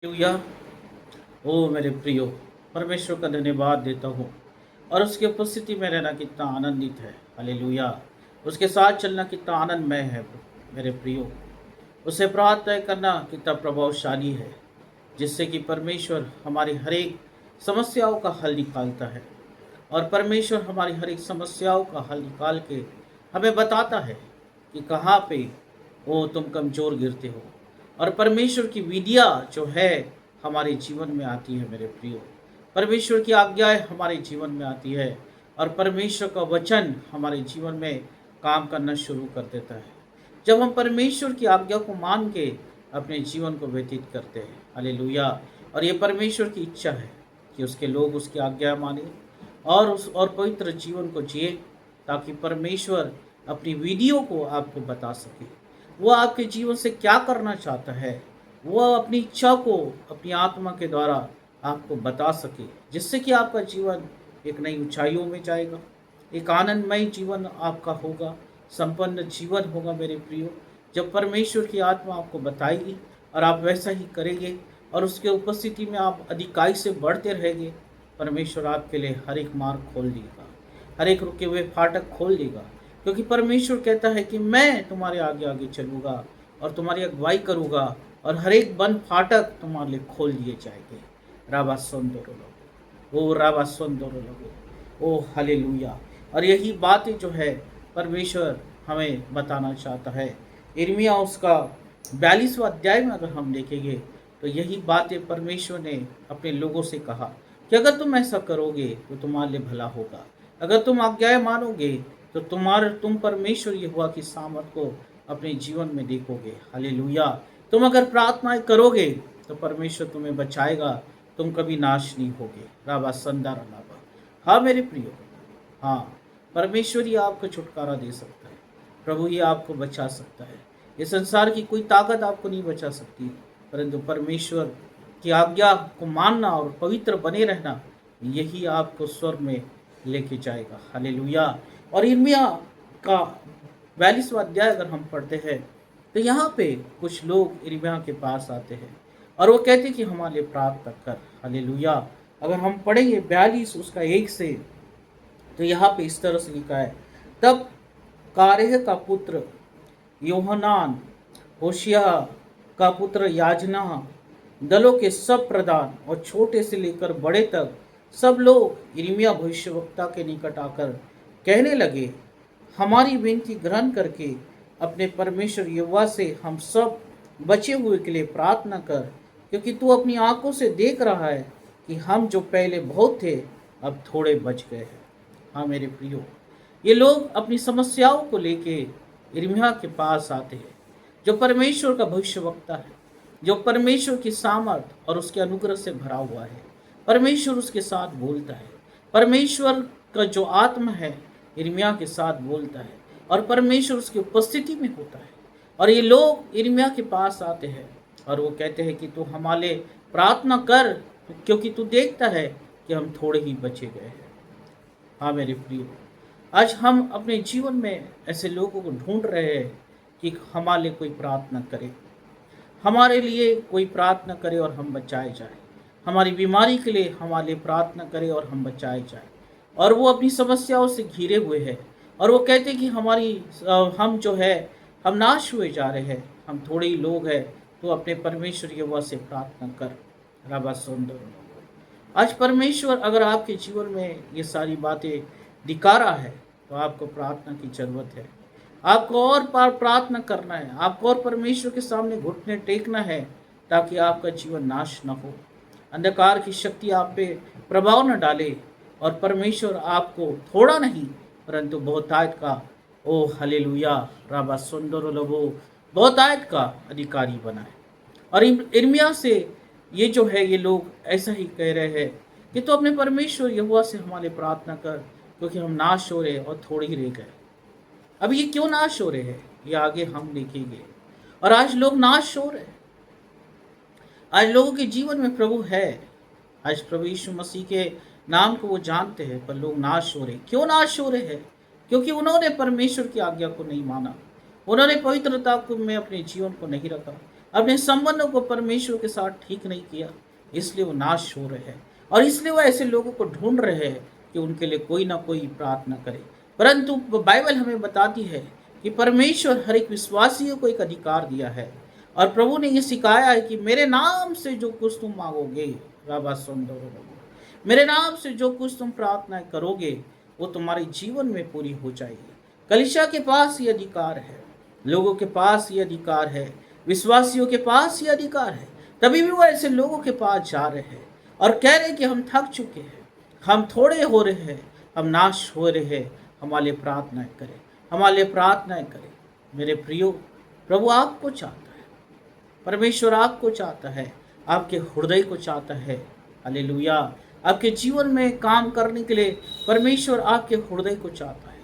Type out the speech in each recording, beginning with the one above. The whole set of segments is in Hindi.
हालेलुया। ओ मेरे प्रियो, परमेश्वर का धन्यवाद देता हूँ और उसकी उपस्थिति में रहना कितना आनंदित है। हालेलुया। उसके साथ चलना कितना आनंदमय है मेरे प्रियो। उसे प्रार्थना करना कितना प्रभावशाली है, जिससे कि परमेश्वर हमारी हर एक समस्याओं का हल निकालता है। और परमेश्वर हमारी हर एक समस्याओं का हल निकाल के हमें बताता है कि कहाँ पे वो तुम कमज़ोर गिरते हो। और परमेश्वर की विधियाँ जो है हमारे जीवन में आती है मेरे प्रियो। परमेश्वर की आज्ञाएँ हमारे जीवन में आती है और परमेश्वर का वचन हमारे जीवन में काम करना शुरू कर देता है। जब हम परमेश्वर की आज्ञा को मान के अपने जीवन को व्यतीत करते हैं। हालेलुया। और ये परमेश्वर की इच्छा है कि उसके लोग उसकी आज्ञा माने और पवित्र जीवन को जिए, ताकि परमेश्वर अपनी विधियों को आपको बता सके। वो आपके जीवन से क्या करना चाहता है, वो अपनी इच्छा को अपनी आत्मा के द्वारा आपको बता सके, जिससे कि आपका जीवन एक नई ऊंचाइयों में जाएगा, एक आनंदमय जीवन आपका होगा, संपन्न जीवन होगा मेरे प्रियो। जब परमेश्वर की आत्मा आपको बताएगी और आप वैसा ही करेंगे और उसके उपस्थिति में आप अधिकाई से बढ़ते रहेंगे, परमेश्वर आपके लिए हर एक मार्ग खोल देगा, हर एक रुके हुए फाटक खोल देगा। क्योंकि परमेश्वर कहता है कि मैं तुम्हारे आगे आगे चलूँगा और तुम्हारी अगुवाई करूँगा और हर एक बंद फाटक तुम्हारे लिए खोल दिए जाएंगे। राबा सुंदर लोगो, ओ राबा सुंदर लोगो, ओ हालेलुया। और यही बातें जो है परमेश्वर हमें बताना चाहता है। यिर्मयाह उसका 42वां अध्याय में अगर हम देखेंगे तो यही बातें परमेश्वर ने अपने लोगों से कहा कि अगर तुम ऐसा करोगे तो तुम्हारे लिए भला होगा। अगर तुम आज्ञाएं मानोगे तो तुम परमेश्वर यहोवा की सामर्थ को अपने जीवन में देखोगे। हालेलुया। तुम अगर प्रार्थनाएं करोगे तो परमेश्वर तुम्हें बचाएगा, तुम कभी नाश नहीं होगे। राबा संदारा लाबा। हाँ मेरे प्रियो, हाँ, परमेश्वर ही आपको छुटकारा दे सकता है, प्रभु ही आपको बचा सकता है। ये संसार की कोई ताकत आपको नहीं बचा सकती, परंतु परमेश्वर की आज्ञा को मानना और पवित्र बने रहना, यही आपको स्वर्ग में लेके जाएगा। हालेलुया। और यिर्मयाह का 42वां अध्याय अगर हम पढ़ते हैं तो यहाँ पे कुछ लोग यिर्मयाह के पास आते हैं और वो कहते हैं कि हमारे लिए प्रार्थना कर। हालेलुया। अगर हम पढ़ेंगे 42 उसका 1 से, तो यहाँ पे इस तरह से लिखा है, तब कारेह का पुत्र योहनान, होशिया का पुत्र याजना, दलों के सब प्रधान और छोटे से लेकर बड़े तक सब लोग यिर्मयाह भविष्यवक्ता के निकट आकर कहने लगे, हमारी विनती ग्रहण करके अपने परमेश्वर यहोवा से हम सब बचे हुए के लिए प्रार्थना कर, क्योंकि तू अपनी आंखों से देख रहा है कि हम जो पहले बहुत थे अब थोड़े बच गए हैं। हाँ मेरे प्रियो, ये लोग अपनी समस्याओं को लेके यिर्मयाह के पास आते हैं, जो परमेश्वर का भविष्यवक्ता है, जो परमेश्वर की सामर्थ और उसके अनुग्रह से भरा हुआ है। परमेश्वर उसके साथ बोलता है, परमेश्वर का जो आत्मा है यिर्मयाह के साथ बोलता है और परमेश्वर उसकी उपस्थिति में होता है। और ये लोग यिर्मयाह के पास आते हैं और वो कहते हैं कि तू हमारे लिए प्रार्थना कर, क्योंकि तू देखता है कि हम थोड़े ही बचे गए हैं। हाँ मेरे प्रियो, आज हम अपने जीवन में ऐसे लोगों को ढूंढ रहे हैं कि हमारे लिए कोई प्रार्थना करे, हमारे लिए कोई प्रार्थना करे और हम बचाए जाए, हमारी बीमारी के लिए हमारे लिए प्रार्थना करे और हम बचाए जाए। और वो अपनी समस्याओं से घिरे हुए हैं और वो कहते हैं कि हम जो है हम नाश हुए जा रहे हैं, हम थोड़े ही लोग हैं, तो अपने परमेश्वर यहोवा से प्रार्थना कर। राबा सुंदर। आज परमेश्वर अगर आपके जीवन में ये सारी बातें दिखा रहा है तो आपको प्रार्थना की जरूरत है। आपको और प्रार्थना करना है, आपको और परमेश्वर के सामने घुटने टेकना है, ताकि आपका जीवन नाश न हो, अंधकार की शक्ति आप पे प्रभाव न डाले और परमेश्वर आपको थोड़ा नहीं परंतु बहुतायत का, ओ हालेलुया, राबा सुंदर लबो, बहुतायत का अधिकारी बनाए। और यिर्मयाह से ये जो है ये लोग ऐसा ही कह रहे हैं कि तो अपने परमेश्वर यहोवा से हमारे प्रार्थना कर, क्योंकि हम नाश हो रहे और थोड़े ही रह गए। अब ये क्यों नाश हो रहे हैं ये आगे हम देखेंगे। और आज लोग नाश हो रहे हैं, आज लोगों के जीवन में प्रभु है, आज प्रभु यीशु मसीह के नाम को वो जानते हैं, पर लोग नाश हो रहे। क्यों नाश हो रहे हैं? क्योंकि उन्होंने परमेश्वर की आज्ञा को नहीं माना, उन्होंने पवित्रता को में अपने जीवन को नहीं रखा, अपने संबंधों को परमेश्वर के साथ ठीक नहीं किया, इसलिए वो नाश हो रहे हैं। और इसलिए वो ऐसे लोगों को ढूंढ रहे हैं कि उनके लिए कोई ना कोई प्रार्थना करे। परंतु बाइबल हमें बताती है कि परमेश्वर हर एक विश्वासियों को एक अधिकार दिया है, और प्रभु ने ये सिखाया है कि मेरे नाम से जो कुछ तुम मांगोगे, राबा सुंदर, मेरे नाम से जो कुछ तुम प्रार्थनाएं करोगे वो तुम्हारे जीवन में पूरी हो जाएगी। कलीसिया के पास ये अधिकार है, लोगों के पास ये अधिकार है, विश्वासियों के पास ये अधिकार है। तभी भी वो ऐसे लोगों के पास जा रहे हैं और कह रहे हैं कि हम थक चुके हैं, हम थोड़े हो रहे हैं, हम नाश हो रहे हैं, हमारे लिए प्रार्थनाएं करें, हमारे लिए प्रार्थनाएं करें। मेरे प्रियो, प्रभु आपको चाहता है, परमेश्वर आपको चाहता है, आपके हृदय को चाहता है। हालेलुया। आपके जीवन में काम करने के लिए परमेश्वर आपके हृदय को चाहता है।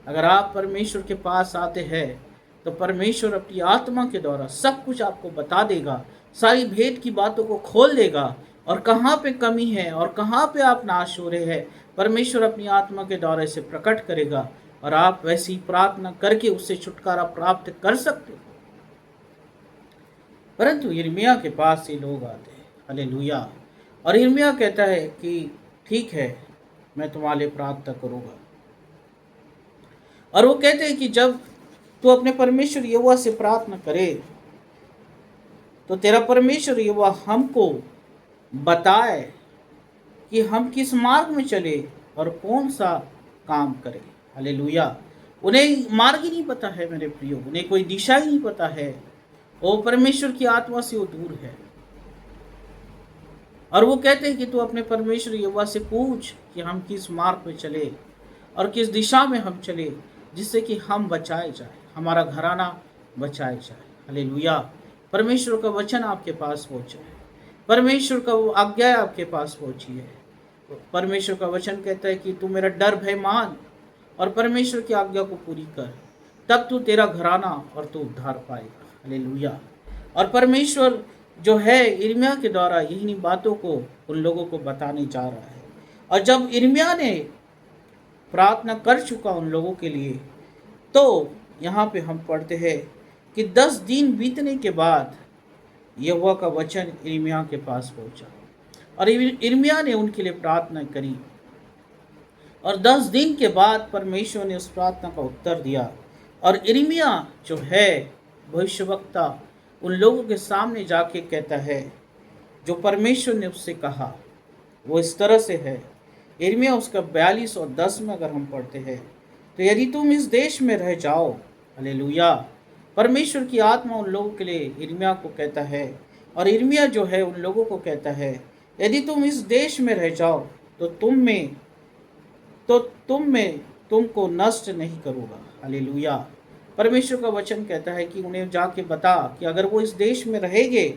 अगर आप परमेश्वर के पास आते हैं तो परमेश्वर अपनी आत्मा के द्वारा सब कुछ आपको बता देगा, सारी भेद की बातों को खोल देगा, और कहाँ पे कमी है और कहाँ पे आप नाश हो रहे हैं परमेश्वर अपनी आत्मा के द्वारा इसे प्रकट करेगा, और आप वैसी प्रार्थना करके उससे छुटकारा प्राप्त कर सकते हो। परंतु यिर्मयाह के पास ये लोग आते हैं, हालेलुया, और यिर्मयाह कहता है कि ठीक है, मैं तुम्हारे लिए प्रार्थना करूँगा। और वो कहते हैं कि जब तू अपने परमेश्वर यहोवा से प्रार्थना करे तो तेरा परमेश्वर यहोवा हमको बताए कि हम किस मार्ग में चले और कौन सा काम करें। हालेलुया। उन्हें मार्ग ही नहीं पता है मेरे प्रियो, उन्हें कोई दिशा ही नहीं पता है, वो परमेश्वर की आत्मा से वो दूर है। और वो कहते हैं कि तू अपने परमेश्वर यहोवा से पूछ कि हम किस मार्ग पे चले और किस दिशा में हम चले, जिससे कि हम बचाए जाए, हमारा घराना बचाए जाए। हालेलुया। परमेश्वर का वचन आपके पास पहुँचे, परमेश्वर का वो आज्ञा आपके पास पहुँची है। परमेश्वर का वचन कहता है कि तू मेरा डर भय मान और परमेश्वर की आज्ञा को पूरी कर, तब तू तेरा घराना और तू उद्धार पाएगा। हालेलुया। और परमेश्वर जो है यिर्मयाह के द्वारा यही बातों को उन लोगों को बताने जा रहा है। और जब यिर्मयाह ने प्रार्थना कर चुका उन लोगों के लिए, तो यहाँ पे हम पढ़ते हैं कि 10 दिन बीतने के बाद यहोवा का वचन यिर्मयाह के पास पहुंचा, और यिर्मयाह ने उनके लिए प्रार्थना करी, और 10 दिन के बाद परमेश्वर ने उस प्रार्थना का उत्तर दिया। और यिर्मयाह जो है भविष्यवक्ता, उन लोगों के सामने जाके कहता है जो परमेश्वर ने उससे कहा वो इस तरह से है। यिर्मयाह उसका 42 और 10 में अगर हम पढ़ते हैं तो यदि तुम इस देश में रह जाओ, हालेलुया, परमेश्वर की आत्मा उन लोगों के लिए यिर्मयाह को कहता है, और यिर्मयाह जो है उन लोगों को कहता है यदि तुम इस देश में रह जाओ तो तुम में तुमको नष्ट नहीं करूँगा। हालेलुया। परमेश्वर का वचन कहता है कि उन्हें जाके बता कि अगर वो इस देश में रहेंगे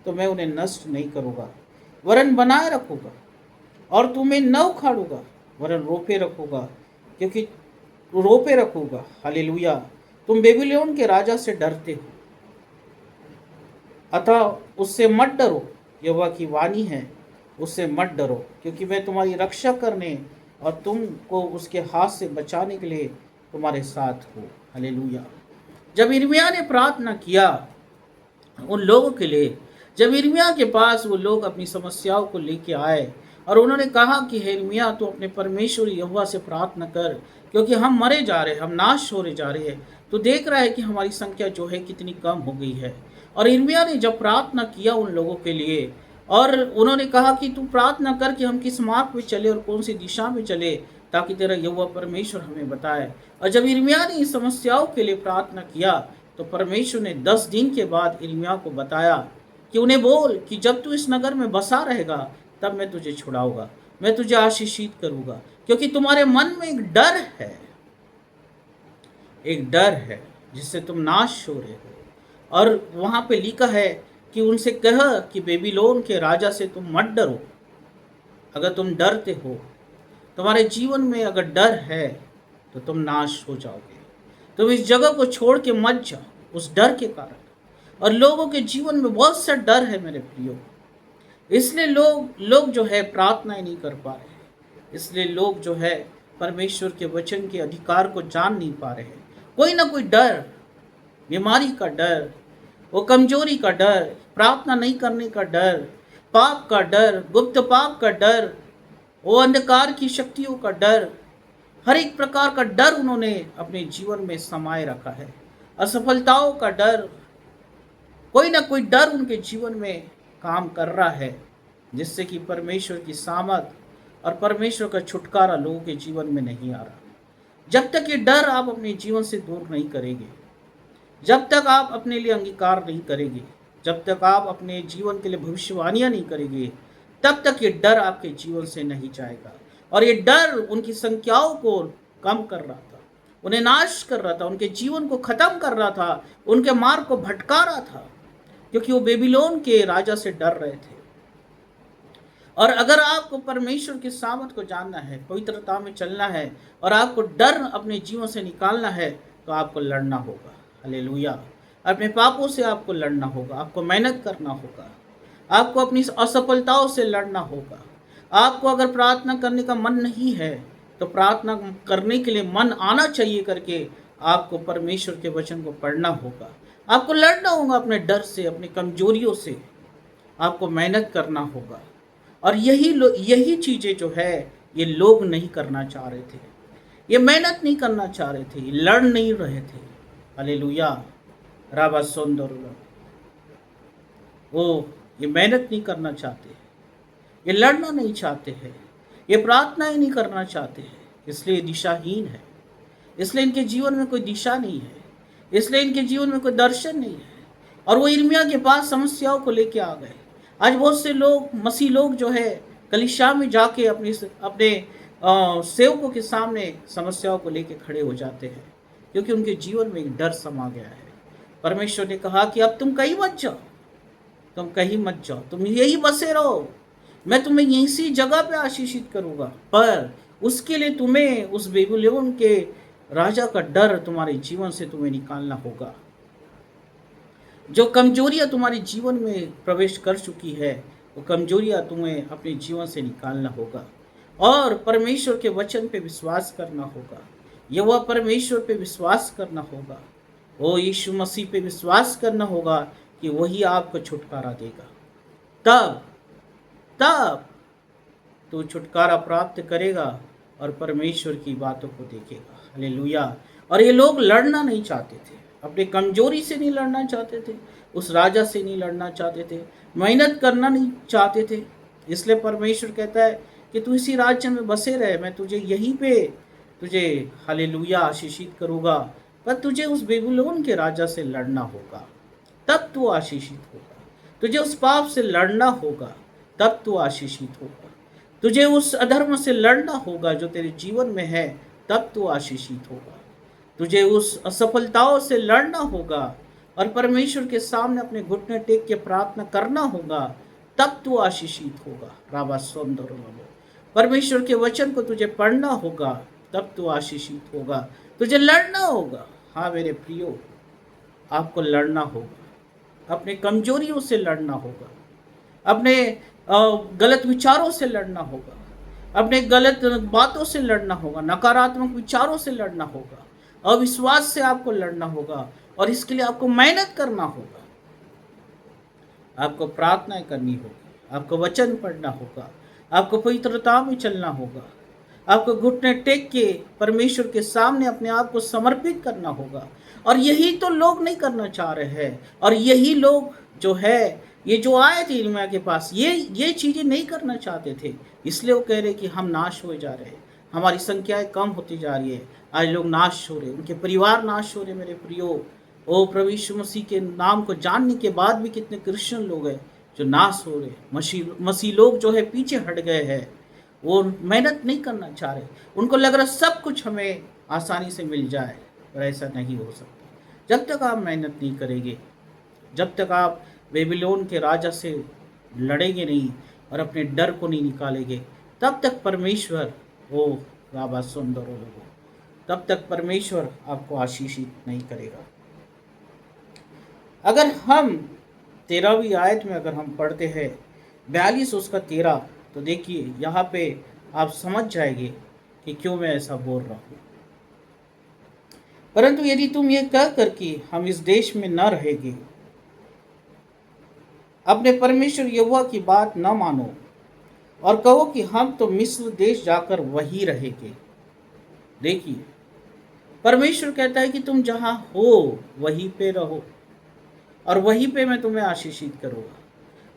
तो मैं उन्हें नष्ट नहीं करूँगा, वरन बनाए रखूँगा, और तुम्हें न उखाड़ूंगा वरन रोपे रखूँगा, क्योंकि रोपे रखूँगा। हालेलुया। तुम बेबीलोन के राजा से डरते हो, अतः उससे मत डरो, यहोवा की वाणी है, उससे मत डरो, क्योंकि मैं तुम्हारी रक्षा करने और तुमको उसके हाथ से बचाने के लिए तुम्हारे साथ हूँ। हालेलुया। जब यिर्मयाह ने प्रार्थना किया उन लोगों के लिए, जब यिर्मयाह के पास वो लोग अपनी समस्याओं को लेके आए और उन्होंने कहा कि हे यिर्मयाह, तू अपने परमेश्वर यहोवा से प्रार्थना कर, क्योंकि हम मरे जा रहे हैं, हम नाश होने जा रहे हैं, तो देख रहा है कि हमारी संख्या जो है कितनी कम हो गई है। और यिर्मयाह ने जब प्रार्थना किया उन लोगों के लिए, और उन्होंने कहा कि तू प्रार्थना कर कि हम किस मार्ग पे चले और कौन सी दिशा में चले, ताकि तेरा यहोवा परमेश्वर हमें बताए। और जब यिर्मयाह ने इस समस्याओं के लिए प्रार्थना किया तो परमेश्वर ने 10 दिन के बाद यिर्मयाह को बताया कि उन्हें बोल कि जब तू इस नगर में बसा रहेगा तब मैं तुझे छुड़ाऊंगा, मैं तुझे आशीषित करूंगा, क्योंकि तुम्हारे मन में एक डर है जिससे तुम नाश हो रहे हो। और वहाँ पे लिखा है कि उनसे कह कि बेबीलोन के राजा से तुम मत डरो। अगर तुम डरते हो, तुम्हारे जीवन में अगर डर है तो तुम नाश हो जाओगे। तुम इस जगह को छोड़ के मत जाओ उस डर के कारण। और लोगों के जीवन में बहुत सा डर है मेरे प्रियो, इसलिए लोग जो है प्रार्थनाएं नहीं कर पा रहे, इसलिए लोग जो है परमेश्वर के वचन के अधिकार को जान नहीं पा रहे हैं। कोई ना कोई डर, बीमारी का डर, वो कमजोरी का डर, प्रार्थना नहीं करने का डर, पाप का डर, गुप्त पाप का डर, वो अंधकार की शक्तियों का डर, हर एक प्रकार का डर उन्होंने अपने जीवन में समाये रखा है। असफलताओं का डर, कोई ना कोई डर उनके जीवन में काम कर रहा है, जिससे कि परमेश्वर की सामर्थ और परमेश्वर का छुटकारा लोगों के जीवन में नहीं आ रहा। जब तक ये डर आप अपने जीवन से दूर नहीं करेंगे, जब तक आप अपने लिए अंगीकार नहीं करेंगे, जब तक आप अपने जीवन के लिए भविष्यवाणियां नहीं करेंगे, तब तक ये डर आपके जीवन से नहीं जाएगा। और ये डर उनकी संख्याओं को कम कर रहा था, उन्हें नाश कर रहा था, उनके जीवन को खत्म कर रहा था, उनके मार्ग को भटका रहा था, क्योंकि वो बेबीलोन के राजा से डर रहे थे। और अगर आपको परमेश्वर की सामर्थ को जानना है, पवित्रता में चलना है और आपको डर अपने जीवन से निकालना है, तो आपको लड़ना होगा। हालेलुया। अपने पापों से आपको लड़ना होगा, आपको मेहनत करना होगा, आपको अपनी असफलताओं से लड़ना होगा। आपको अगर प्रार्थना करने का मन नहीं है, तो प्रार्थना करने के लिए मन आना चाहिए करके आपको परमेश्वर के वचन को पढ़ना होगा। आपको लड़ना होगा अपने डर से, अपनी कमजोरियों से, आपको मेहनत करना होगा। और यही चीज़ें जो है ये लोग नहीं करना चाह रहे थे, ये मेहनत नहीं करना चाह रहे थे, लड़ नहीं रहे थे। हालेलुया। राबा सुंदर, वो ये मेहनत नहीं करना चाहते, ये लड़ना नहीं चाहते हैं, ये प्रार्थना ही नहीं करना चाहते हैं, इसलिए दिशाहीन है, इसलिए इनके जीवन में कोई दिशा नहीं है, इसलिए इनके जीवन में कोई दर्शन नहीं है। और वो यिर्मयाह के पास समस्याओं को लेके आ गए। आज बहुत से लोग, मसीह लोग जो है, कलीसिया में जाके अपने सेवकों के सामने समस्याओं को लेके खड़े हो जाते हैं, क्योंकि उनके जीवन में एक डर समा गया है। परमेश्वर ने कहा कि अब तुम कहीं मत जाओ, तुम कहीं मत जाओ, तुम यही बसे रहो, मैं तुम्हें यहीं सी जगह पे आशीषित करूंगा, पर उसके लिए तुम्हें उस बेबीलोन के राजा का डर तुम्हारे जीवन से तुम्हें निकालना होगा। जो कमजोरियां तुम्हारे जीवन में प्रवेश कर चुकी है, वो कमजोरियां तुम्हें अपने जीवन से निकालना होगा और परमेश्वर के वचन पे विश्वास करना होगा। यहोवा परमेश्वर पे विश्वास करना होगा, वो यीशु मसीह पे विश्वास करना होगा कि वही आपको छुटकारा देगा। तब तो छुटकारा प्राप्त करेगा और परमेश्वर की बातों को देखेगा। हालेलुया। और ये लोग लड़ना नहीं चाहते थे, अपने कमजोरी से नहीं लड़ना चाहते थे, उस राजा से नहीं लड़ना चाहते थे, मेहनत करना नहीं चाहते थे। इसलिए परमेश्वर कहता है कि तू इसी राज्य में बसे रहे, मैं तुझे यहीं पे तुझे हालेलुया आशीषित करूँगा, पर तुझे उस बेबीलोन के राजा से लड़ना होगा, तब तू आशीषित होगा। तुझे उस पाप से लड़ना होगा, तब तू आशीषित होगा। तुझे उस अधर्म से लड़ना होगा जो तेरे जीवन में है, तब तू आशीषित होगा। तुझे उस असफलताओं से लड़ना होगा और परमेश्वर के सामने अपने घुटने टेक के प्रार्थना करना होगा, तब तू आशीषित होगा। राबा सुंदर, परमेश्वर के वचन को तुझे पढ़ना होगा, तब तू आशीषित होगा। तुझे लड़ना होगा। हाँ मेरे प्रियो, आपको लड़ना होगा, अपने कमजोरियों से लड़ना होगा, अपने गलत विचारों से लड़ना होगा, अपने गलत बातों से लड़ना होगा, नकारात्मक विचारों से लड़ना होगा, अविश्वास से आपको लड़ना होगा। और इसके लिए आपको मेहनत करना होगा, आपको प्रार्थना करनी होगी, आपको वचन पढ़ना होगा, आपको पवित्रता में चलना होगा, आपको घुटने टेक के परमेश्वर के सामने अपने आप को समर्पित करना होगा। और यही तो लोग नहीं करना चाह रहे हैं। और यही लोग जो है, ये जो आए थे यिर्मयाह के पास, ये चीज़ें नहीं करना चाहते थे। इसलिए वो कह रहे कि हम नाश हो जा रहे हैं, हमारी संख्याएं कम होती जा रही है, आज लोग नाश हो रहे, उनके परिवार नाश हो रहे। मेरे प्रियो, ओ प्रभु यीशु मसीह के नाम को जानने के बाद भी कितने क्रिश्चियन लोग हैं जो नाश हो रहे। मसीह लोग जो है पीछे हट गए हैं, वो मेहनत नहीं करना चाह रहे। उनको लग रहा सब कुछ हमें आसानी से मिल जाए, पर ऐसा नहीं हो सकता। जब तक आप मेहनत नहीं करेंगे, जब तक आप बेबीलोन के राजा से लड़ेंगे नहीं और अपने डर को नहीं निकालेंगे, तब तक परमेश्वर वो राबा सुंदर हो, तब तक परमेश्वर आपको आशीषित नहीं करेगा। अगर हम 13वीं आयत में अगर हम पढ़ते हैं 42 उसका 13, तो देखिए यहाँ पे आप समझ जाएंगे कि क्यों मैं ऐसा बोल रहा हूँ। परंतु यदि तुम ये कह कर कि हम इस देश में न रहेंगे अपने परमेश्वर यहोवा की बात न मानो और कहो कि हम तो मिस्र देश जाकर वहीं रहेंगे। देखिए, परमेश्वर कहता है कि तुम जहां हो वहीं पे रहो और वहीं पे मैं तुम्हें आशीषित करूंगा।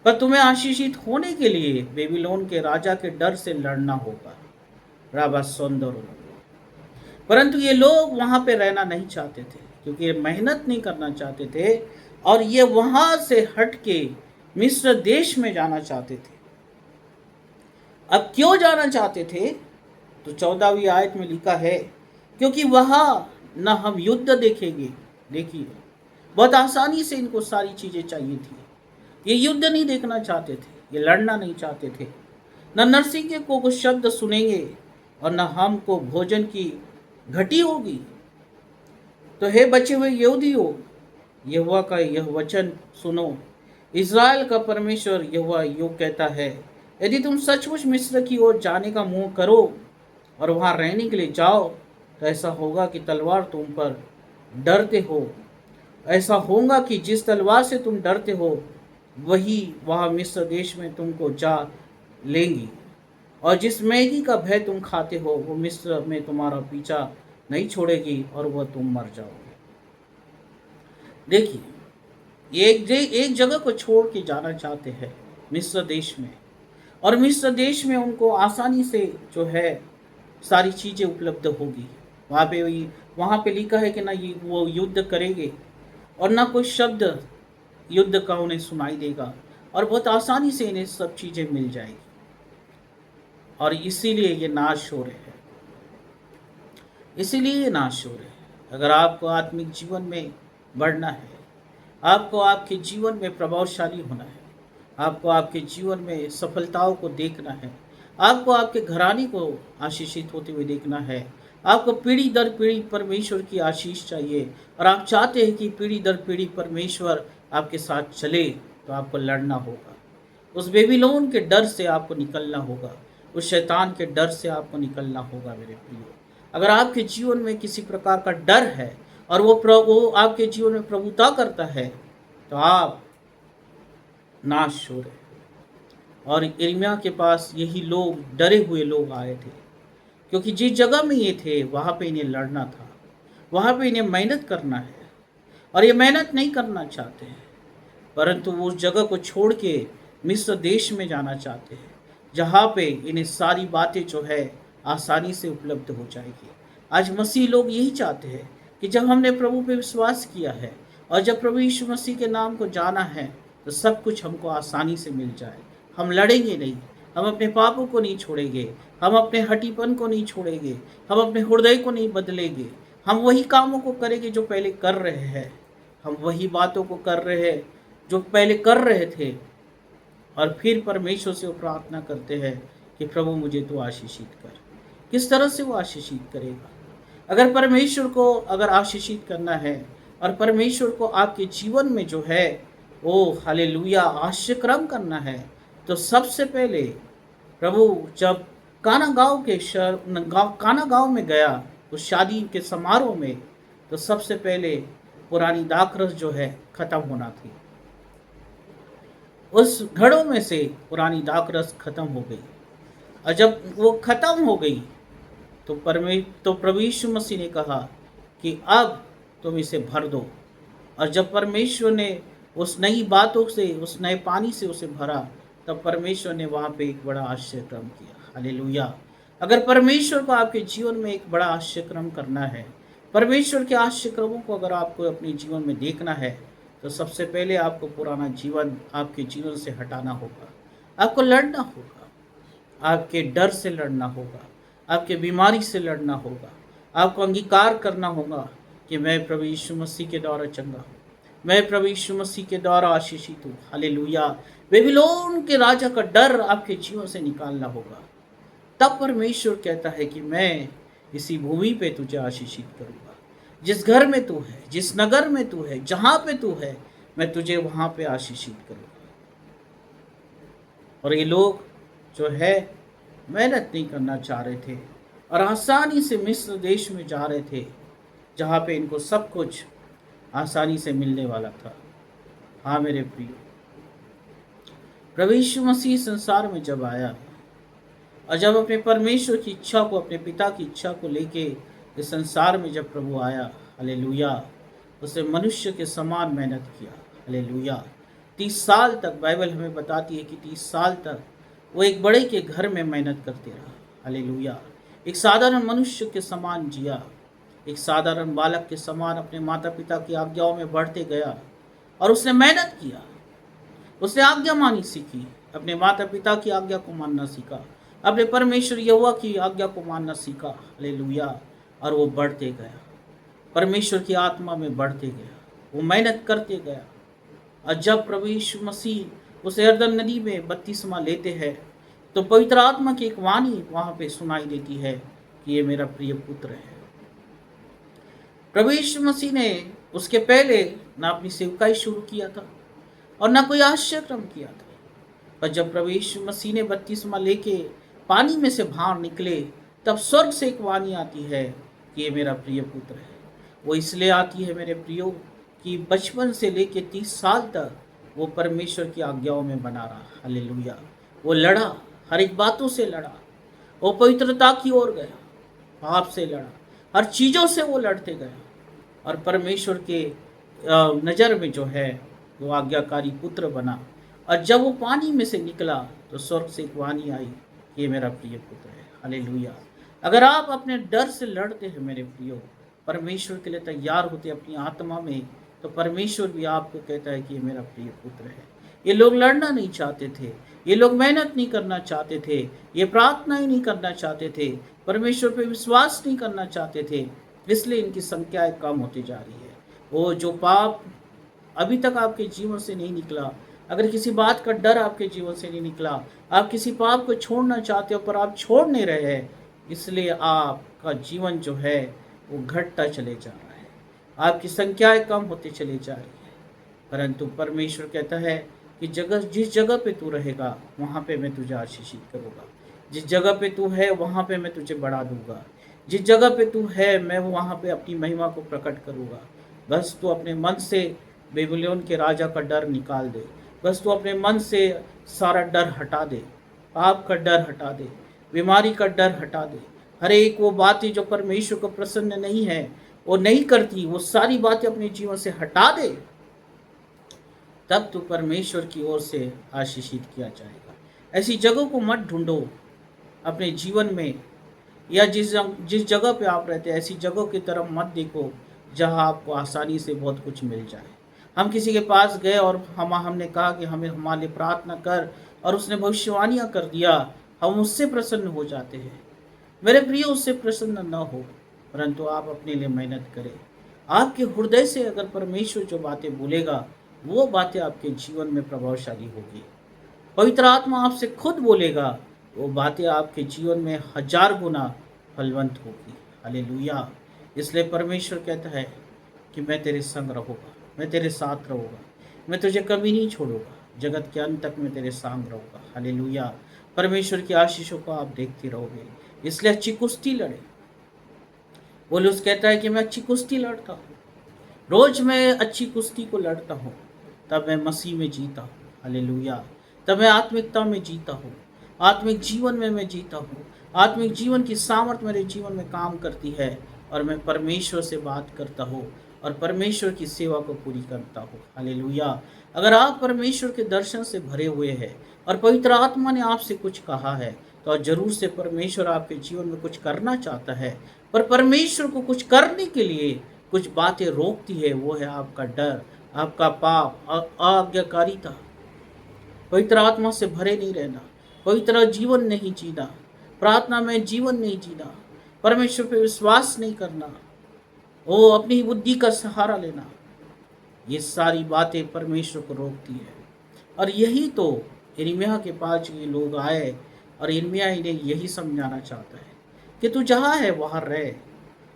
पर तुम्हें आशीषित होने के लिए बेबीलोन के राजा के डर से लड़ना होगा। राबा सौंदर्य, परंतु ये लोग वहां पे रहना नहीं चाहते थे, क्योंकि ये मेहनत नहीं करना चाहते थे और ये वहां से हट के मिस्र देश में जाना चाहते थे। अब क्यों जाना चाहते थे? तो 14वीं आयत में लिखा है, क्योंकि वहां न हम युद्ध देखेंगे। देखिए, बहुत आसानी से इनको सारी चीजें चाहिए थी। ये युद्ध नहीं देखना चाहते थे, ये लड़ना नहीं चाहते थे। न नरसिंह को कुछ शब्द सुनेंगे और न हमको भोजन की घटी होगी। तो हे बचे हुए यहूदियों, यहोवा का यह वचन सुनो। इज़राइल का परमेश्वर यहोवा यूँ कहता है, यदि तुम सचमुच मिस्र की ओर जाने का मुंह करो और वहां रहने के लिए जाओ, तो ऐसा होगा कि तलवार तुम पर डरते हो। ऐसा होगा कि जिस तलवार से तुम डरते हो वही वहाँ मिस्र देश में तुमको जा लेंगी, और जिस मैगी का भय तुम खाते हो वो मिस्र में तुम्हारा पीछा नहीं छोड़ेगी और वह तुम मर जाओगे। देखिए, एक जगह को छोड़ के जाना चाहते हैं मिस्र देश में, और मिस्र देश में उनको आसानी से जो है सारी चीज़ें उपलब्ध होगी। वहाँ पे लिखा है कि ना ये वो युद्ध करेंगे और ना कोई शब्द युद्ध का उन्हें सुनाई देगा, और बहुत आसानी से इन्हें सब चीज़ें मिल जाएगी, और इसीलिए ये नाश हो रहे हैं। इसीलिए ये नाश हो रहे हैं। अगर आपको आत्मिक जीवन में बढ़ना है, आपको आपके जीवन में प्रभावशाली होना है, आपको आपके जीवन में सफलताओं को देखना है, आपको आपके घराने को आशीषित होते हुए देखना है, आपको पीढ़ी दर पीढ़ी परमेश्वर की आशीष चाहिए, और आप चाहते हैं कि पीढ़ी दर पीढ़ी परमेश्वर आपके साथ चले, तो आपको लड़ना होगा। उस बेबीलोन के डर से आपको निकलना होगा, उस शैतान के डर से आपको निकलना होगा। मेरे प्रियो, अगर आपके जीवन में किसी प्रकार का डर है और वो आपके जीवन में प्रभुता करता है, तो आप नाश हो रहे। और यिर्मयाह के पास यही लोग, डरे हुए लोग आए थे, क्योंकि जिस जगह में ये थे वहाँ पे इन्हें लड़ना था, वहाँ पे इन्हें मेहनत करना है, और ये मेहनत नहीं करना चाहते हैं, परंतु वो उस जगह को छोड़ के मिस्र देश में जाना चाहते हैं, जहाँ पे इन्हें सारी बातें जो है आसानी से उपलब्ध हो जाएगी। आज मसीह लोग यही चाहते हैं कि जब हमने प्रभु पे विश्वास किया है और जब प्रभु यीशु मसीह के नाम को जाना है, तो सब कुछ हमको आसानी से मिल जाए। हम लड़ेंगे नहीं, हम अपने पापों को नहीं छोड़ेंगे, हम अपने हटीपन को नहीं छोड़ेंगे, हम अपने हृदय को नहीं बदलेंगे, हम वही कामों को करेंगे जो पहले कर रहे हैं, हम वही बातों को कर रहे हैं जो पहले कर रहे थे, और फिर परमेश्वर से वो प्रार्थना करते हैं कि प्रभु मुझे तो आशीषित कर। किस तरह से वो आशीषित करेगा? अगर परमेश्वर को अगर आशीषित करना है और परमेश्वर को आपके जीवन में जो है वो हालेलुया आश्चर्यक्रम करना है, तो सबसे पहले प्रभु जब काना गांव में गया उस शादी के समारोह में, तो सबसे पहले पुरानी दाखरस जो है खत्म होना थी। उस घड़ों में से पुरानी दाखरस खत्म हो गई, और जब वो खत्म हो गई तो प्रभु यीशु मसीह ने कहा कि अब तुम इसे भर दो। और जब परमेश्वर ने उस नई बातों से, उस नए पानी से उसे भरा, तब परमेश्वर ने वहाँ पे एक बड़ा आश्चर्यक्रम किया। हालेलुया! अगर परमेश्वर को आपके जीवन में एक बड़ा आश्चर्यक्रम करना है, परमेश्वर के आश्चर्यक्रमों को अगर आपको अपने जीवन में देखना है, तो सबसे पहले आपको पुराना जीवन आपके जीवन से हटाना होगा। आपको लड़ना होगा, आपके डर से लड़ना होगा, आपके बीमारी से लड़ना होगा। आपको अंगीकार करना होगा कि मैं प्रभु यीशु मसीह के द्वारा चंगा हूँ, मैं प्रभु यीशु मसीह के द्वारा आशीषित हूँ। हालेलुया! बेबीलोन के राजा का डर आपके जीवन से निकालना होगा। तब परमेश्वर कहता है कि मैं इसी भूमि पे तुझे आशीषित करूँगा। जिस घर में तू है, जिस नगर में तू है, जहाँ पे तू है, मैं तुझे वहाँ पे आशीषित करूँगा। और ये लोग जो है मेहनत नहीं करना चाह रहे थे और आसानी से मिस्र देश में जा रहे थे, जहाँ पे इनको सब कुछ आसानी से मिलने वाला था। हाँ मेरे प्रियो, प्रभु यीशु मसीह संसार में जब आया और जब अपने परमेश्वर की इच्छा को, अपने पिता की इच्छा को लेके इस संसार में जब प्रभु आया, हालेलुया, उसने मनुष्य के समान मेहनत किया, हालेलुया। 30 साल तक बाइबल हमें बताती है कि 30 साल तक वो एक बड़े के घर में मेहनत करते रहा, हालेलुया। एक साधारण मनुष्य के समान जिया, एक साधारण बालक के समान अपने माता पिता की आज्ञाओं में बढ़ते गया और उसने मेहनत किया, उसने आज्ञा मानी सीखी, अपने माता पिता की आज्ञा को मानना सीखा, अपने परमेश्वर यहोवा की आज्ञा को मानना सीखा, हालेलुया। और वो बढ़ते गया, परमेश्वर की आत्मा में बढ़ते गया, वो मेहनत करते गया। और जब प्रभु यीशु मसीह उस यरदन नदी में बपतिस्मा लेते हैं तो पवित्र आत्मा की एक वाणी वहां पे सुनाई देती है कि ये मेरा प्रिय पुत्र है। प्रभु यीशु मसीह ने उसके पहले ना अपनी सेवकाई शुरू किया था और ना कोई आश्चर्यक्रम किया था, पर जब प्रभु यीशु मसीह ने बपतिस्मा लेके पानी में से बाहर निकले तब स्वर्ग से एक वाणी आती है कि ये मेरा प्रिय पुत्र है। वो इसलिए आती है मेरे प्रियो कि बचपन से लेके 30 साल तक वो परमेश्वर की आज्ञाओं में बना रहा, हालेलुया। वो लड़ा, हर एक बातों से लड़ा, वो पवित्रता की ओर गया, पाप से लड़ा, हर चीज़ों से वो लड़ते गया और परमेश्वर के नज़र में जो है वो आज्ञाकारी पुत्र बना। और जब वो पानी में से निकला तो स्वर्ग से एक वाणी आई, ये मेरा प्रिय पुत्र है, हालेलुया। अगर आप अपने डर से लड़ते हैं मेरे प्रियो, परमेश्वर के लिए तैयार होते अपनी आत्मा में, तो परमेश्वर भी आपको कहता है कि ये मेरा प्रिय पुत्र है। ये लोग लड़ना नहीं चाहते थे, ये लोग मेहनत नहीं करना चाहते थे, ये प्रार्थना ही नहीं करना चाहते थे, परमेश्वर पे विश्वास नहीं करना चाहते थे, इसलिए इनकी संख्याएं कम होती जा रही है। वो जो पाप अभी तक आपके जीवन से नहीं निकला, अगर किसी बात का डर आपके जीवन से नहीं निकला, आप किसी पाप को छोड़ना चाहते हो पर आप छोड़ नहीं रहे हैं, इसलिए आपका जीवन जो है वो घटता चले जा रहा है, आपकी संख्याएं कम होती चली जा रही है। परंतु परमेश्वर कहता है कि जिस जगह पे तू रहेगा वहाँ पे मैं तुझे आशीषित करूँगा, जिस जगह पे तू है वहाँ पे मैं तुझे बढ़ा दूंगा, जिस जगह पे तू है मैं वहाँ पे अपनी महिमा को प्रकट करूँगा। बस तू अपने मन से बेबीलोन के राजा का डर निकाल दे, बस तू अपने मन से सारा डर हटा दे, पाप का डर हटा दे, बीमारी का डर हटा दे, हर एक वो बातें जो परमेश्वर को प्रसन्न नहीं है, वो नहीं करती, वो सारी बातें अपने जीवन से हटा दे, तब तू परमेश्वर की ओर से आशीषित किया जाएगा। ऐसी जगहों को मत ढूंढो अपने जीवन में, या जिस जगह पे आप रहते हैं ऐसी जगहों की तरफ मत देखो जहां आपको आसानी से बहुत कुछ मिल जाए। हम किसी के पास गए और हमने कहा कि हमें हमारे लिए प्रार्थना कर, और उसने भविष्यवाणियाँ कर दिया, हम उससे प्रसन्न हो जाते हैं। मेरे प्रिय, उससे प्रसन्न न हो, परंतु आप अपने लिए मेहनत करें। आपके हृदय से अगर परमेश्वर जो बातें बोलेगा वो बातें आपके जीवन में प्रभावशाली होगी। पवित्र आत्मा आपसे खुद बोलेगा, वो बातें आपके जीवन में 1000 गुना फलवंत होगी, हालेलुया। इसलिए परमेश्वर कहता है कि मैं तेरे संग रहूँगा, मैं तेरे साथ रहूँगा, मैं तुझे कभी नहीं छोड़ूंगा, जगत के अंत तक मैं तेरे संग रहूँगा, हालेलुया। परमेश्वर की आशीषों को आप देखते रहोगे। इसलिए अच्छी कुश्ती लड़े। पौलुस कहता है कि मैं अच्छी कुश्ती लड़ता हूँ, रोज मैं अच्छी कुश्ती को लड़ता हूँ, तब मैं मसीह में जीता हूँ, हालेलुया। तब मैं आत्मिकता में जीता हूँ, आत्मिक जीवन में मैं जीता हूँ, आत्मिक जीवन की सामर्थ मेरे जीवन में काम करती है और मैं परमेश्वर से बात करता हूँ और परमेश्वर की सेवा को पूरी करता हूँ, हालेलुया। अगर आप परमेश्वर के दर्शन से भरे हुए हैं और पवित्र आत्मा ने आपसे कुछ कहा है तो जरूर से परमेश्वर आपके जीवन में कुछ करना चाहता है, पर परमेश्वर को कुछ करने के लिए कुछ बातें रोकती है। वो है आपका डर, आपका पाप, आज्ञाकारिता, पवित्र आत्मा से भरे नहीं रहना, पवित्र जीवन नहीं जीना, प्रार्थना में जीवन नहीं जीना, परमेश्वर पे विश्वास नहीं करना, वो अपनी बुद्धि का सहारा लेना, ये सारी बातें परमेश्वर को रोकती है। और यही तो यिर्मयाह के पास ये लोग आए और यिर्मयाह इन्हें यही समझाना चाहता है कि तू जहाँ है वहाँ रह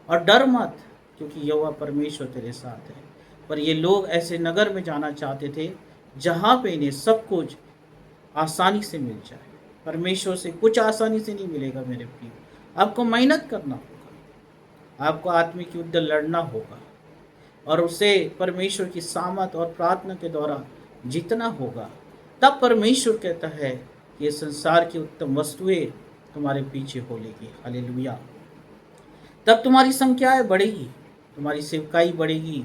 और डर मत, क्योंकि यहोवा परमेश्वर तेरे साथ है। पर ये लोग ऐसे नगर में जाना चाहते थे जहाँ पे इन्हें सब कुछ आसानी से मिल जाए। परमेश्वर से कुछ आसानी से नहीं मिलेगा मेरे प्रिय, आपको मेहनत करना होगा, आपको आत्मिक युद्ध लड़ना होगा और उसे परमेश्वर की सामत और प्रार्थना के द्वारा जीतना होगा। तब परमेश्वर कहता है कि ये संसार की उत्तम वस्तुएं तुम्हारे पीछे हो लेगी। हालेलुया। तब तुम्हारी संख्याएं बढ़ेगी, तुम्हारी सेवकाई बढ़ेगी।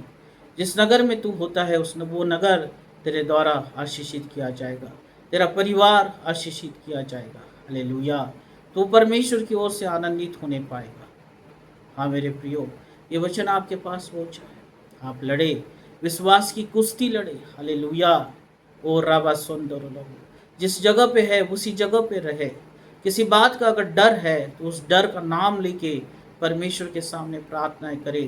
जिस नगर में तू होता है वो नगर तेरे द्वारा आशीषित किया जाएगा, तेरा परिवार आशीषित किया जाएगा। हालेलुया। तू परमेश्वर की ओर से आनंदित होने पाएगा। हाँ मेरे प्रियो, ये वचन आपके पास पहुंचा है। आप लड़े, विश्वास की कुश्ती लड़े। हालेलुया। ओ राबा सुंदर, जिस जगह पे है उसी जगह पे रहे। किसी बात का अगर डर है तो उस डर का नाम लेके परमेश्वर के सामने प्रार्थनाएं करे।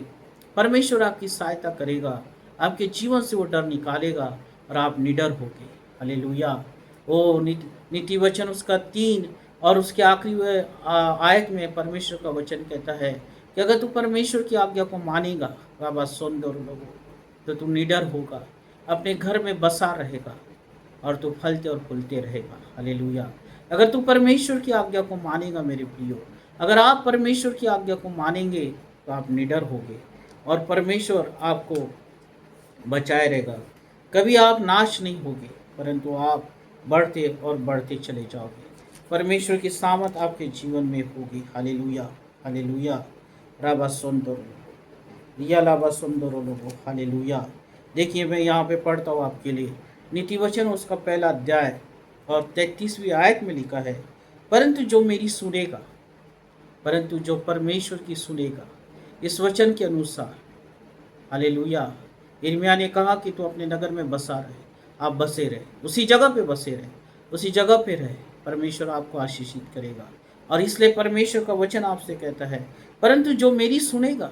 परमेश्वर आपकी सहायता करेगा, आपके जीवन से वो डर निकालेगा और आप निडर होगे। हालेलुया। ओ नीति वचन उसका 3 और उसके आखिरी आयत में परमेश्वर का वचन कहता है कि अगर तू परमेश्वर की आज्ञा को मानेगा बाबा सुंदर लोगों, तो तू निडर होगा, अपने घर में बसा रहेगा और तू फलते और फूलते रहेगा। हालेलुया। अगर तू परमेश्वर की आज्ञा को मानेगा मेरे प्रियो, अगर आप परमेश्वर की आज्ञा को मानेंगे तो आप निडर होगे और परमेश्वर आपको बचाए रहेगा। कभी आप नाश नहीं होगे, परंतु आप बढ़ते और बढ़ते चले जाओगे। परमेश्वर की सामत आपके जीवन में होगी। हालेलुया। हालेलुया। राबा सुंदर या लाबा सुंदर लोगो। हालेलुया। देखिए मैं यहाँ पे पढ़ता हूँ आपके लिए नीति वचन उसका 1 अध्याय और 33वीं आयत में लिखा है, परंतु जो मेरी सुनेगा, परंतु जो परमेश्वर की सुनेगा इस वचन के अनुसार। हालेलुया। यिर्मयाह ने कहा कि तू अपने नगर में बसा रहे, आप बसे रहे, उसी जगह पे बसे रहे, उसी जगह पे रहे, परमेश्वर आपको आशीषित करेगा। और इसलिए परमेश्वर का वचन आपसे कहता है, परंतु जो मेरी सुनेगा,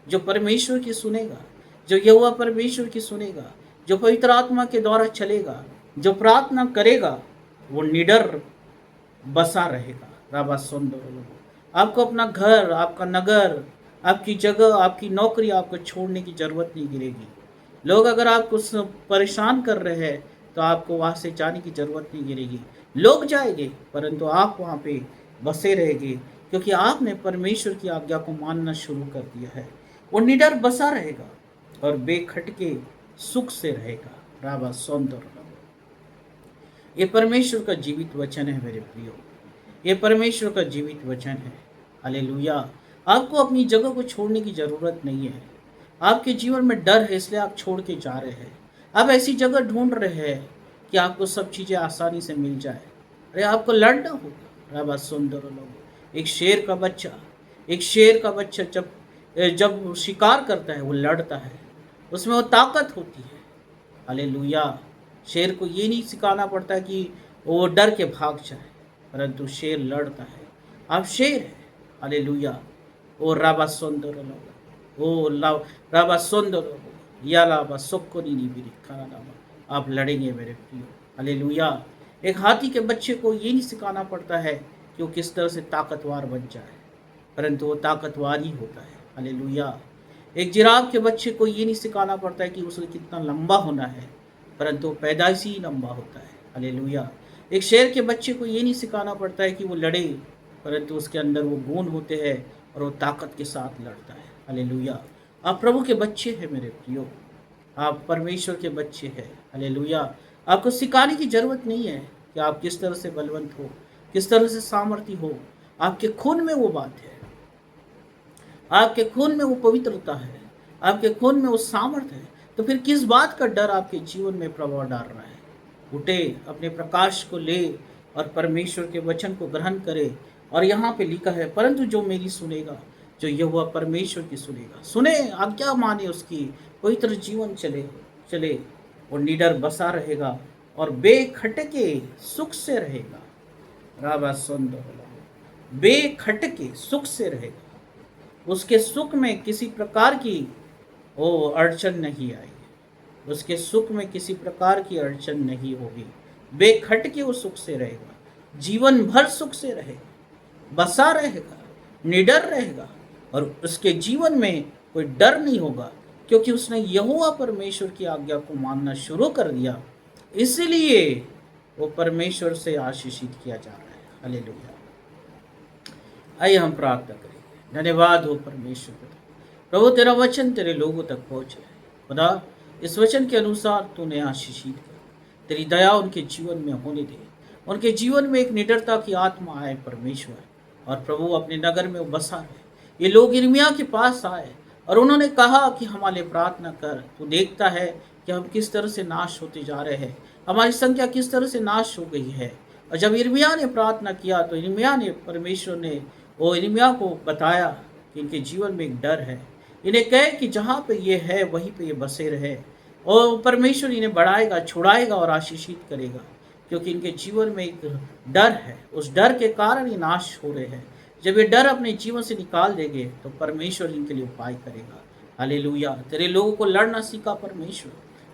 जो परमेश्वर की सुनेगा, जो यहोवा परमेश्वर की सुनेगा, जो पवित्र आत्मा के द्वारा चलेगा, जो प्रार्थना करेगा, वो निडर बसा रहेगा। राबा सुंदर, आपको अपना घर, आपका नगर, आपकी जगह, आपकी नौकरी आपको छोड़ने की जरूरत नहीं गिरेगी। लोग अगर आपको परेशान कर रहे हैं तो आपको वहाँ से जाने की जरूरत नहीं गिरेगी। लोग जाएंगे परंतु आप वहाँ पे बसे रहेंगे, क्योंकि आपने परमेश्वर की आज्ञा को मानना शुरू कर दिया है। वो निडर बसा रहेगा और बेखटके सुख से रहेगा। राबा सौंदर्य, ये परमेश्वर का जीवित वचन है मेरे प्रियो, ये परमेश्वर का जीवित वचन है। हालेलुया। आपको अपनी जगह को छोड़ने की जरूरत नहीं है। आपके जीवन में डर है इसलिए आप छोड़ के जा रहे हैं। आप ऐसी जगह ढूंढ रहे हैं कि आपको सब चीज़ें आसानी से मिल जाए। अरे आपको लड़ना होगा। राबा सुंदर लोग, एक शेर का बच्चा, एक शेर का बच्चा जब जब शिकार करता है वो लड़ता है, उसमें वो ताकत होती है। हालेलुया। शेर को ये नहीं सिखाना पड़ता कि वो डर के भाग जाए, परंतु शेर लड़ता है। आप शेर है। हालेलुया। ओ राबा सुंदर, ओ राबा सुंदर, या लाबा सोक्को नी बिरी खाना लाबा, आप लड़ेंगे मेरे प्रियो। हालेलुया। एक हाथी के बच्चे को ये नहीं सिखाना पड़ता है कि वो किस तरह से ताकतवर बन जाए, परंतु वो ताकतवर ही होता है। हालेलुया। एक जिराफ के बच्चे को ये नहीं सिखाना पड़ता है कि उसे कितना लंबा होना है, परंतु वो पैदाइशी ही लंबा होता है। हालेलुया। एक शेर के बच्चे को ये नहीं सिखाना पड़ता है कि वो लड़े, परंतु उसके अंदर वो गुण होते हैं और वो ताकत के साथ लड़ता है। हालेलुया। आप प्रभु के बच्चे हैं मेरे प्रियो, आप परमेश्वर के बच्चे हैं। हालेलुया। आपको सिखाने की जरूरत नहीं है कि आप किस तरह से बलवंत हो, किस तरह से सामर्थ्य हो। आपके खून में वो बात है, आपके खून में वो पवित्रता है, आपके खून में वो सामर्थ्य है। तो फिर किस बात का डर आपके जीवन में प्रभाव डाल रहा है? उठे, अपने प्रकाश को ले और परमेश्वर के वचन को ग्रहण करे। और यहाँ पे लिखा है, परंतु जो मेरी सुनेगा, जो यहोवा परमेश्वर की सुनेगा, सुने, आज्ञा माने, उसकी पवित्र जीवन चले वो निडर बसा रहेगा और बेखटके सुख से रहेगा। राबा सुंदर, बेखटके सुख से रहेगा। उसके सुख में किसी प्रकार की अड़चन नहीं आएगी, उसके सुख में किसी प्रकार की अड़चन नहीं होगी। बेखटके वो सुख से रहेगा, जीवन भर सुख से रहेगा, बसा रहेगा, निडर रहेगा और उसके जीवन में कोई डर नहीं होगा, क्योंकि उसने यहोवा परमेश्वर की आज्ञा को मानना शुरू कर दिया। इसलिए वो परमेश्वर से आशीषित किया जा रहा है। हालेलुया। आइए हम प्रार्थना करेंगे। धन्यवाद हो परमेश्वर का, प्रभु तेरा वचन तेरे लोगों तक पहुँचे। खुदा, इस वचन के अनुसार तूने आशीषित किया, तेरी दया उनके जीवन में होने दे। उनके जीवन में एक निडरता की आत्मा आए परमेश्वर, और प्रभु अपने नगर में वो बसा रहे। ये लोग यिर्मयाह के पास आए और उन्होंने कहा कि हमारे लिए प्रार्थना कर, तू देखता है कि हम किस तरह से नाश होते जा रहे हैं, हमारी संख्या किस तरह से नाश हो गई है। और जब यिर्मयाह ने प्रार्थना किया तो यिर्मयाह ने परमेश्वर ने वो यिर्मयाह को बताया कि इनके जीवन में एक डर है। इन्हें कहे कि जहाँ पे ये है वहीं पे ये बसे रहे, और परमेश्वर इन्हें बढ़ाएगा, छुड़ाएगा और आशीषित करेगा, क्योंकि इनके जीवन में एक डर है। उस डर के कारण ये नाश हो रहे हैं। जब ये डर अपने जीवन से निकाल देंगे तो परमेश्वर इनके लिए उपाय करेगा। हालेलुया। तेरे लोगों को लड़ना सीखा परमेश्वर,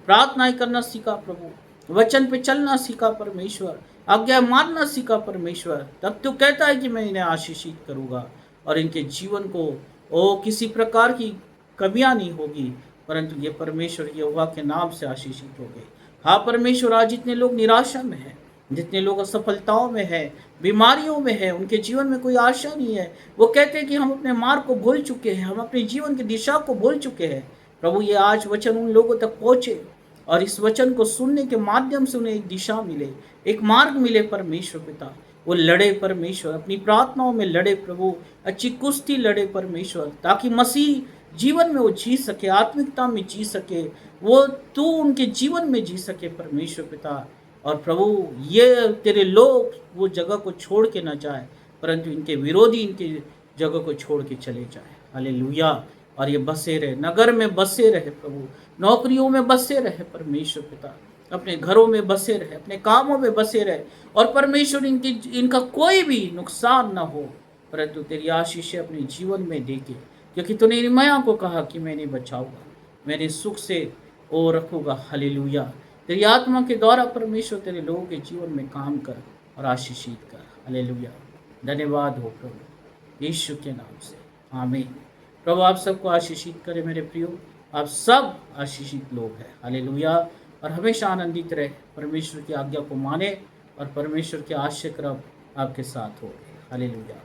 प्रार्थनाएं करना सीखा प्रभु, वचन पे चलना सीखा परमेश्वर, आज्ञा मानना सीखा परमेश्वर। तब तू कहता है कि मैं इन्हें आशीषित करूँगा और इनके जीवन को किसी प्रकार की कमियां नहीं होगी, परंतु ये परमेश्वर यहोवा के नाम से आशीषित हो गए। हाँ परमेश्वर, आज जितने लोग निराशा में हैं, जितने लोग असफलताओं में हैं, बीमारियों में हैं, उनके जीवन में कोई आशा नहीं है, वो कहते हैं कि हम अपने मार्ग को भूल चुके हैं, हम अपने जीवन की दिशा को भूल चुके हैं। प्रभु, ये आज वचन उन लोगों तक पहुँचे और इस वचन को सुनने के माध्यम से उन्हें एक दिशा मिले, एक मार्ग मिले परमेश्वर पिता। वो लड़े परमेश्वर, अपनी प्रार्थनाओं में लड़े प्रभु, अच्छी कुश्ती लड़े परमेश्वर, ताकि मसीह जीवन में वो जी सके, आत्मिकता में जी सके, वो तू उनके जीवन में जी सके परमेश्वर पिता। और प्रभु, ये तेरे लोग वो जगह को छोड़ के न जाए, परंतु इनके विरोधी इनके जगह को छोड़ के चले जाए। हालेलुया। और ये बसे रहे, नगर में बसे रहे प्रभु, नौकरियों में बसे रहे परमेश्वर पिता, अपने घरों में बसे रहे, अपने कामों में बसे रहे, और परमेश्वर इनका कोई भी नुकसान ना हो, परंतु तेरी आशीष अपने जीवन में देके, क्योंकि तूने यिर्मयाह को कहा कि मैंने बचाऊंगा, मैंने सुख से ओ रखूंगा। हालेलुया। तेरी आत्मा के द्वारा परमेश्वर तेरे लोगों के जीवन में काम कर और आशीषित कर। हालेलुया। धन्यवाद हो प्रभु, यीशु के नाम से, आमीन। प्रभु आप सबको आशीषित करे मेरे प्रियो, आप सब आशीषित लोग हैं। हालेलुया। और हमेशा आनंदित रहे, परमेश्वर की आज्ञा को माने और परमेश्वर के आश्रय करब आपके साथ हो। हालेलुया।